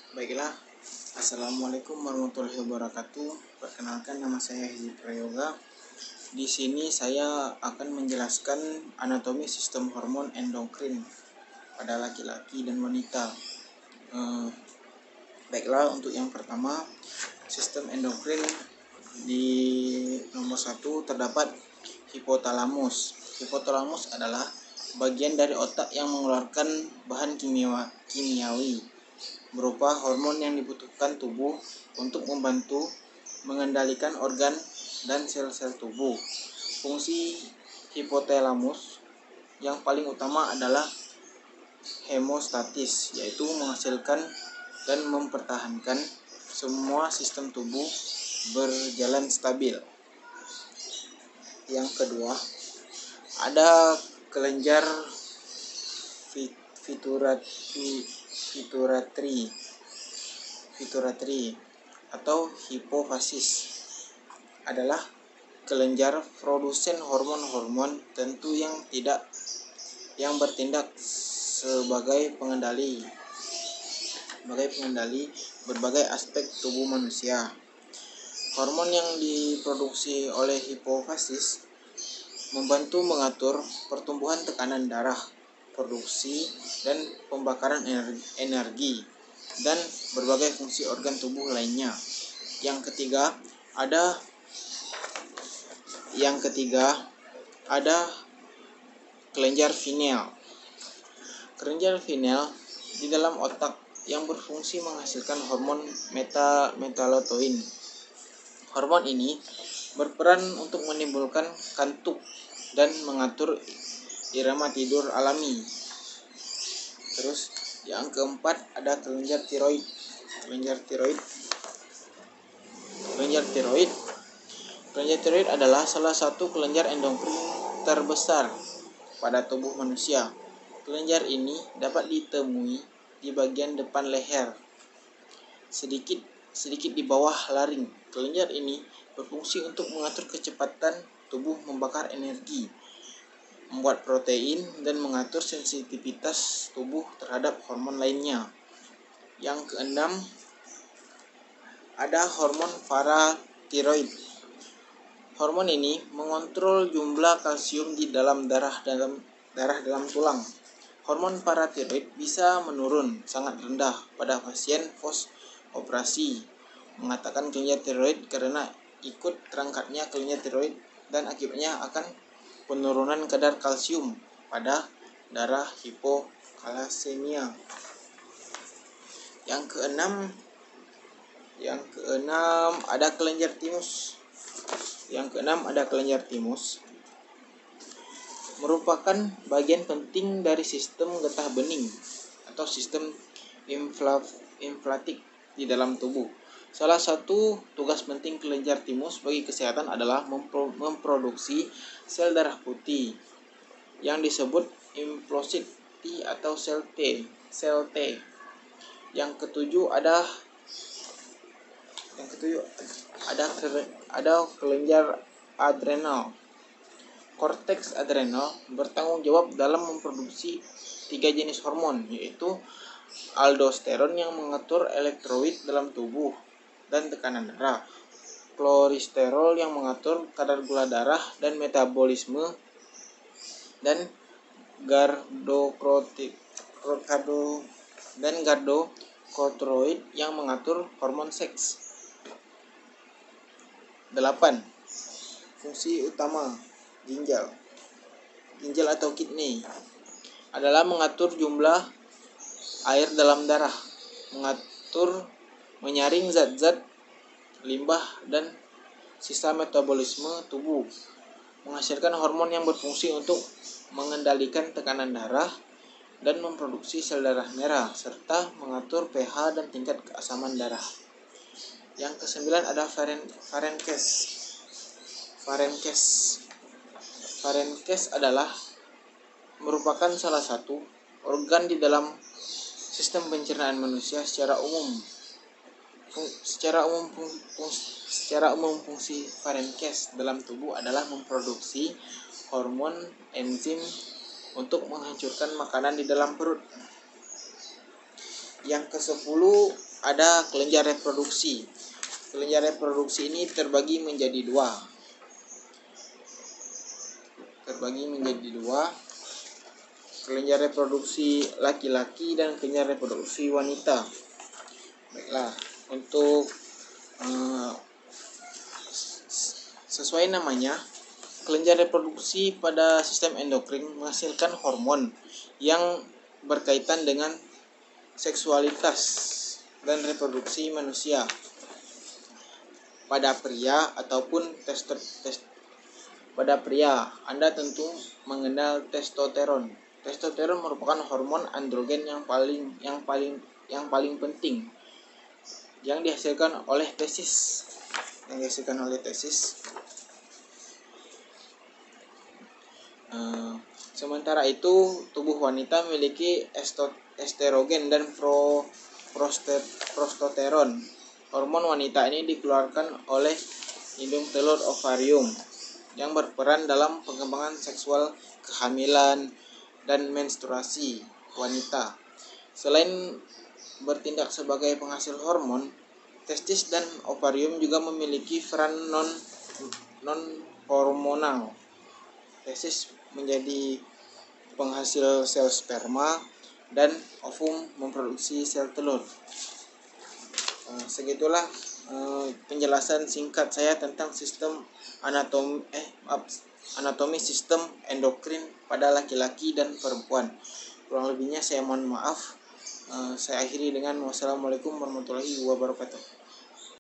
Baiklah, Assalamualaikum warahmatullahi wabarakatuh. Perkenalkan, nama saya Hizib Prayoga. Di sini saya akan menjelaskan anatomi sistem hormon endokrin pada laki-laki dan wanita. Baiklah, untuk yang pertama, sistem endokrin di nomor 1 terdapat hipotalamus. Hipotalamus adalah bagian dari otak yang mengeluarkan bahan kimiawi berupa hormon yang dibutuhkan tubuh untuk membantu mengendalikan organ dan sel-sel tubuh. Fungsi hipotalamus yang paling utama adalah hemostatis, yaitu menghasilkan dan mempertahankan semua sistem tubuh berjalan stabil. Yang kedua, ada kelenjar pituitary atau hipofisis, adalah kelenjar produsen hormon-hormon tentu yang bertindak sebagai pengendali berbagai aspek tubuh manusia. Hormon yang diproduksi oleh hipofisis membantu mengatur pertumbuhan tekanan darah, produksi dan pembakaran energi, dan berbagai fungsi organ tubuh lainnya. Yang ketiga, ada kelenjar pineal. Kelenjar pineal di dalam otak yang berfungsi menghasilkan hormon metalotoin. Hormon ini berperan untuk menimbulkan kantuk dan mengatur irama tidur alami. Terus yang keempat, ada kelenjar tiroid. Kelenjar tiroid adalah salah satu kelenjar endokrin terbesar pada tubuh manusia. Kelenjar ini dapat ditemui di bagian depan leher, sedikit di bawah laring. Kelenjar ini berfungsi untuk mengatur kecepatan tubuh membakar energi, membuat protein, dan mengatur sensitivitas tubuh terhadap hormon lainnya. Yang keenam, ada hormon paratiroid. Hormon ini mengontrol jumlah kalsium di dalam darah dalam tulang. Hormon paratiroid bisa menurun sangat rendah pada pasien post operasi, mengatakan kelenjar tiroid karena ikut terangkatnya kelenjar tiroid dan akibatnya akan penurunan kadar kalsium pada darah hipokalasemia. Yang keenam ada kelenjar timus. Merupakan bagian penting dari sistem getah bening atau sistem limfatik di dalam tubuh. Salah satu tugas penting kelenjar timus bagi kesehatan adalah memproduksi sel darah putih yang disebut limfosit T atau sel T. Yang ketujuh ada kelenjar adrenal. Korteks adrenal bertanggung jawab dalam memproduksi 3 jenis hormon, yaitu aldosteron yang mengatur elektrolit dalam tubuh dan tekanan darah, kloristerol yang mengatur kadar gula darah dan metabolisme, dan gardokoroid yang mengatur hormon seks. 8. Fungsi utama ginjal atau kidney adalah mengatur jumlah air dalam darah, menyaring zat-zat limbah dan sisa metabolisme tubuh, menghasilkan hormon yang berfungsi untuk mengendalikan tekanan darah dan memproduksi sel darah merah, serta mengatur pH dan tingkat keasaman darah. Yang kesembilan ada Parenkes adalah merupakan salah satu organ di dalam sistem pencernaan manusia. Secara umum fungsi parenkes dalam tubuh adalah memproduksi hormon enzim untuk menghancurkan makanan di dalam perut. Yang ke-10 ada kelenjar reproduksi. Kelenjar reproduksi ini terbagi menjadi dua. Kelenjar reproduksi laki-laki dan kelenjar reproduksi wanita. Baiklah, untuk sesuai namanya, kelenjar reproduksi pada sistem endokrin menghasilkan hormon yang berkaitan dengan seksualitas dan reproduksi manusia. Pada pria ataupun pada pria, Anda tentu mengenal testosteron. Testosteron merupakan hormon androgen yang paling penting yang dihasilkan oleh tesis. Sementara itu, tubuh wanita memiliki estrogen dan prostosteron. Hormon wanita ini dikeluarkan oleh indung telur ovarium yang berperan dalam pengembangan seksual, kehamilan, dan menstruasi wanita. Selain bertindak sebagai penghasil hormon, testis dan ovarium juga memiliki peran non-hormonal. Testis menjadi penghasil sel sperma dan ovum memproduksi sel telur. Segitulah penjelasan singkat saya tentang sistem anatomi sistem endokrin pada laki-laki dan perempuan. Kurang lebihnya saya mohon maaf. Saya akhiri dengan wassalamualaikum warahmatullahi wabarakatuh.